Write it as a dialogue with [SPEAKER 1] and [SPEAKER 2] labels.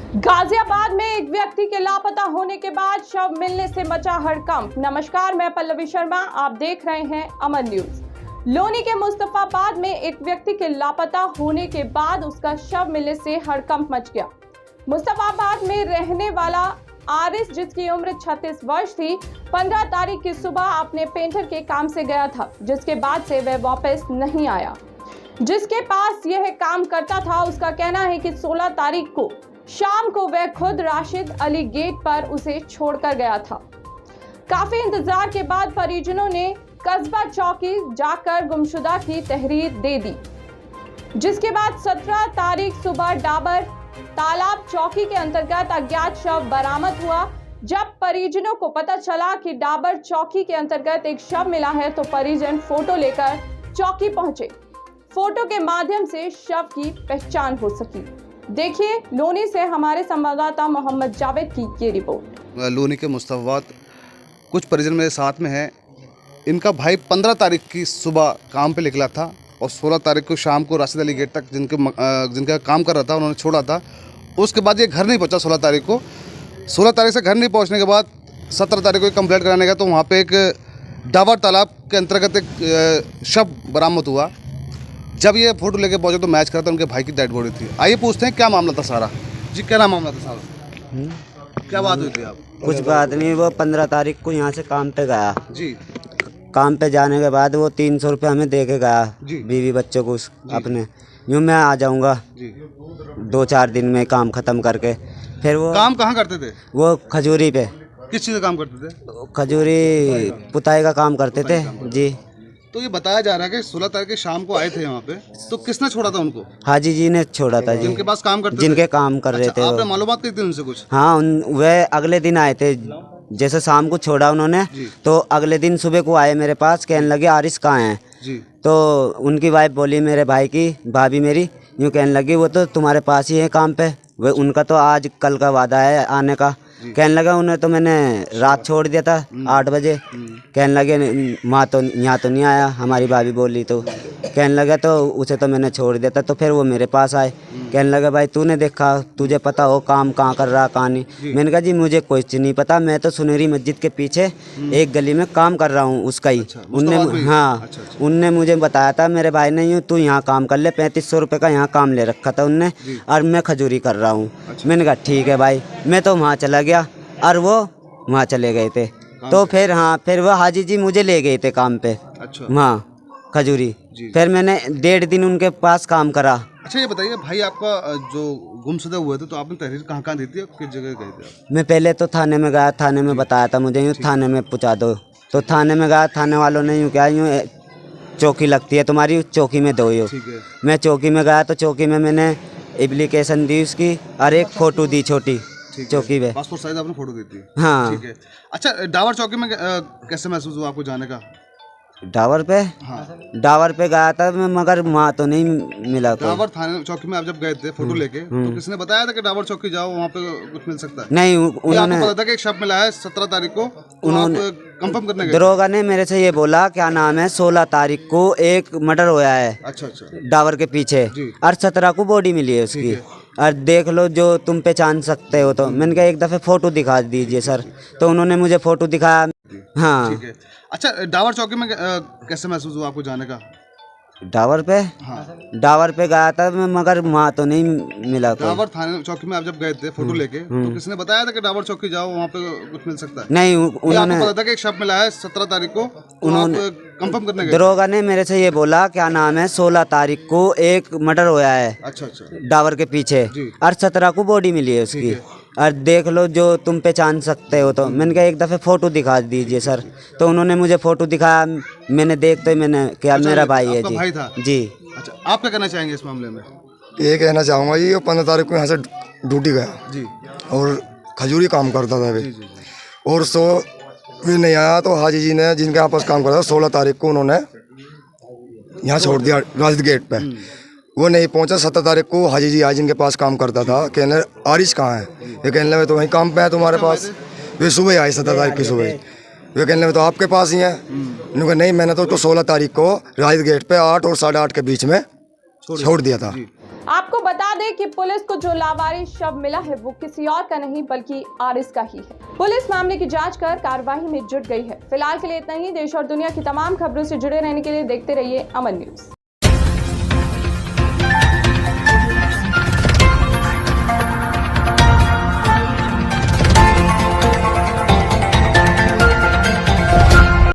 [SPEAKER 1] गाजियाबाद में एक व्यक्ति के लापता होने के बाद शव मिलने से मचा हड़कंप। नमस्कार, मैं पल्लवी शर्मा, आप देख रहे हैं अमन न्यूज। लोनी के मुस्तफाबाद में एक व्यक्ति के लापता होने के बाद उसका शव मिलने से हड़कंप मच गया। मुस्तफाबाद में रहने वाला आरिस, जिसकी उम्र 36 वर्ष थी, 15 तारीख की सुबह अपने पेंटर के काम से गया था, जिसके बाद से वह वापस नहीं आया। जिसके पास यह काम करता था, उसका कहना है कि 16 तारीख को शाम को वह खुद राशिद अली गेट पर उसे छोड़कर गया था। काफी इंतजार के बाद परिजनों ने कस्बा चौकी जाकर गुमशुदा की तहरीर दे दी, जिसके बाद 17 तारीख सुबह डाबर तालाब चौकी के अंतर्गत अज्ञात शव बरामद हुआ। जब परिजनों को पता चला कि डाबर चौकी के अंतर्गत एक शव मिला है, तो परिजन फोटो लेकर चौकी पहुंचे। फोटो के माध्यम से शव की पहचान हो सकी। देखिए लोनी से हमारे संवाददाता मोहम्मद जावेद की ये रिपोर्ट।
[SPEAKER 2] लोनी के मुस्तफाबाद कुछ परिजन मेरे साथ में हैं। इनका भाई 15 तारीख की सुबह काम पे निकला था और 16 तारीख को शाम को राशिद अली गेट तक जिनका काम कर रहा था, उन्होंने छोड़ा था। उसके बाद ये घर नहीं पहुंचा 16 तारीख को। 16 तारीख से घर नहीं पहुंचने के बाद 17 तारीख को कंप्लेंट कराने गया, तो वहाँ पे एक डाबर तालाब के अंतर्गत एक शव बरामद हुआ। जब ये फोटो लेके पहुंचे तो मैच करा था, उनके भाई की डेड बॉडी थी। आइए पूछते हैं क्या मामला था सारा। जी, क्या मामला था सारा? क्या बात हुई थी? आप
[SPEAKER 3] कुछ बात नहीं, वो 15 तारीख को यहाँ से काम पे गया
[SPEAKER 2] जी।
[SPEAKER 3] काम पे जाने के बाद वो 300 रुपये हमें दे के गया, बीवी बच्चों को अपने। यूँ मैं आ जाऊँगा 2-4 दिन में काम ख़त्म करके। फिर वो
[SPEAKER 2] काम कहाँ करते थे?
[SPEAKER 3] वो खजूरी पे।
[SPEAKER 2] किस चीज़ का काम करते थे?
[SPEAKER 3] खजूरी पुताई का काम करते थे जी।
[SPEAKER 2] तो ये बताया जा रहा है कि 16 तारीख की शाम को आए थे यहाँ पे, तो किसने छोड़ा था उनको?
[SPEAKER 3] हाजी जी ने छोड़ा था जी,
[SPEAKER 2] जिनके पास काम करते
[SPEAKER 3] जिनके
[SPEAKER 2] थे?
[SPEAKER 3] काम कर रहे थे।
[SPEAKER 2] आपने मालूमात की थी उनसे कुछ?
[SPEAKER 3] हाँ, वह अगले दिन आए थे। जैसे शाम को छोड़ा उन्होंने, तो अगले दिन सुबह को आए मेरे पास, कहने लगे आरिस कहाँ हैं
[SPEAKER 2] जी।
[SPEAKER 3] तो उनकी वाइफ बोली, मेरे भाई की भाभी मेरी यूँ कहने लगी, वो तो तुम्हारे पास ही है काम पे। वो उनका तो आज कल का वादा है आने का। कहने लगा उन्हें तो मैंने रात छोड़ दिया था 8 बजे। कहने लगे माँ तो यहाँ तो नहीं आया, हमारी भाभी बोली। तो कहने लगा तो उसे तो मैंने छोड़ दिया था। तो फिर वो मेरे पास आए, कहने लगा भाई तूने देखा, तुझे पता हो काम कहाँ कर रहा कहाँ नहीं। मैंने कहा जी मुझे कुछ नहीं पता, मैं तो सुनहरी मस्जिद के पीछे एक गली में काम कर रहा हूँ उसका ही। उनने उनने मुझे बताया था, मेरे भाई ने, यूँ तू यहाँ काम कर ले, 3500 रुपये का यहाँ काम ले रखा था उनने, और मैं खजूरी कर रहा हूँ। मैंने कहा ठीक है भाई। मैं तो वहाँ चला गया और वो वहाँ चले गए थे। तो फिर फिर वो हाजी जी मुझे ले गए थे काम पे वहाँ खजूरी। फिर मैंने 1.5 दिन उनके पास काम करा।
[SPEAKER 2] अच्छा, ये बताइए भाई आपका जो गुमशुदा हुए थे, तो आपने तहरीर कहाँ दी थी, किस जगह गए थे आप?
[SPEAKER 3] मैं पहले तो थाने में गया, थाने में बताया था मुझे यूँ थाने में पहुँचा दो। तो थाने में गया, थाने वालों ने यूँ क्या, यूँ चौकी लगती है तुम्हारी, चौकी में दो। मैं चौकी में गया तो चौकी में मैंने एप्लीकेशन दी उसकी और एक फ़ोटो दी छोटी चौकी पे।
[SPEAKER 2] पासपोर्ट साइज आपने फोटो दी थी?
[SPEAKER 3] हाँ।
[SPEAKER 2] ठीक है। अच्छा, डाबर चौकी में कैसे महसूस हुआ आपको जाने का?
[SPEAKER 3] डाबर पे? हाँ। डाबर पे गया था मैं, मगर वहाँ तो नहीं मिला।
[SPEAKER 2] डाबर थाने चौकी में आप जब गए थे फोटो लेके, तो किसने बताया था कि डाबर चौकी जाओ, वहाँ पे कुछ मिल सकता है?
[SPEAKER 3] नहीं, उन्होंने
[SPEAKER 2] पता था कि एक शव मिला है 17 तारीख को, उन्होंने कंफर्म करने गए?
[SPEAKER 3] दरोगा ने मेरे से ये बोला, क्या नाम है, 16 तारीख को एक मर्डर हुआ है।
[SPEAKER 2] अच्छा।
[SPEAKER 3] डाबर के पीछे, और 17 को बॉडी मिली है उसकी, और देख लो जो तुम पहचान सकते हो। तो मैंने कहा एक दफ़े फ़ोटो दिखा दीजिए सर। तो उन्होंने मुझे फ़ोटो दिखाया। हाँ।
[SPEAKER 2] ठीक है। अच्छा, डाबर चौकी में कैसे महसूस हुआ आपको जाने का?
[SPEAKER 3] डाबर पे? हाँ। डाबर पे गया था मैं, मगर वहाँ तो नहीं मिला।
[SPEAKER 2] डाबर थाने चौकी में आप जब गए थे फोटो लेके, तो किसने बताया था कि डाबर चौकी जाओ, वहाँ पे कुछ मिल सकता है?
[SPEAKER 3] नहीं, उन्होंने
[SPEAKER 2] पता था कि एक शव मिला है 17 तारीख को, उन्होंने कंफर्म करने गए? दरोगा
[SPEAKER 3] ने मेरे से ये बोला, क्या नाम है, 16 तारीख को एक मर्डर हुआ है।
[SPEAKER 2] अच्छा।
[SPEAKER 3] डाबर के पीछे, और 17 को बॉडी मिली है उसकी, और देख लो जो तुम पहचान सकते हो। तो मैंने कहा एक दफ़े फ़ोटो दिखा दीजिए सर। तो उन्होंने मुझे फ़ोटो दिखाया, मैंने देखते ही मैंने क्या मेरा भाई है जी।
[SPEAKER 2] भाई था
[SPEAKER 3] जी।
[SPEAKER 2] अच्छा, आप क्या कहना चाहेंगे इस मामले में?
[SPEAKER 4] ये कहना चाहूँगा जी, 15 तारीख को यहाँ से ड्यूटी गया
[SPEAKER 2] जी,
[SPEAKER 4] और खजूरी काम करता था अभी, और भी नहीं आया। तो हाजी जी ने, जिनके यहाँ पास काम करता था, 16 तारीख को उन्होंने यहाँ छोड़ दिया राशिद गेट पे। वो नहीं पहुंचा। 17 तारीख को हाजी जी आए, जिनके पास काम करता था, कहने आरिस कहाँ है। ये कहने लगे तो वहीं काम पे है तुम्हारे पास। वे सुबह आए 17 तारीख की सुबह। वे कहने लगे तो आपके पास ही है। उन्होंने कहा नहीं, मैंने तो 16 तारीख को राशिद गेट पे 8 और 8:30 के बीच में छोड़ दिया था।
[SPEAKER 1] आपको बता दें कि पुलिस को जो लावारिस शव मिला है वो किसी और का नहीं बल्कि आरिस का ही है। पुलिस मामले की जांच कर कार्रवाई में जुट गई है। फिलहाल के लिए इतना ही। देश और दुनिया की तमाम खबरों से जुड़े रहने के लिए देखते रहिए अमन न्यूज।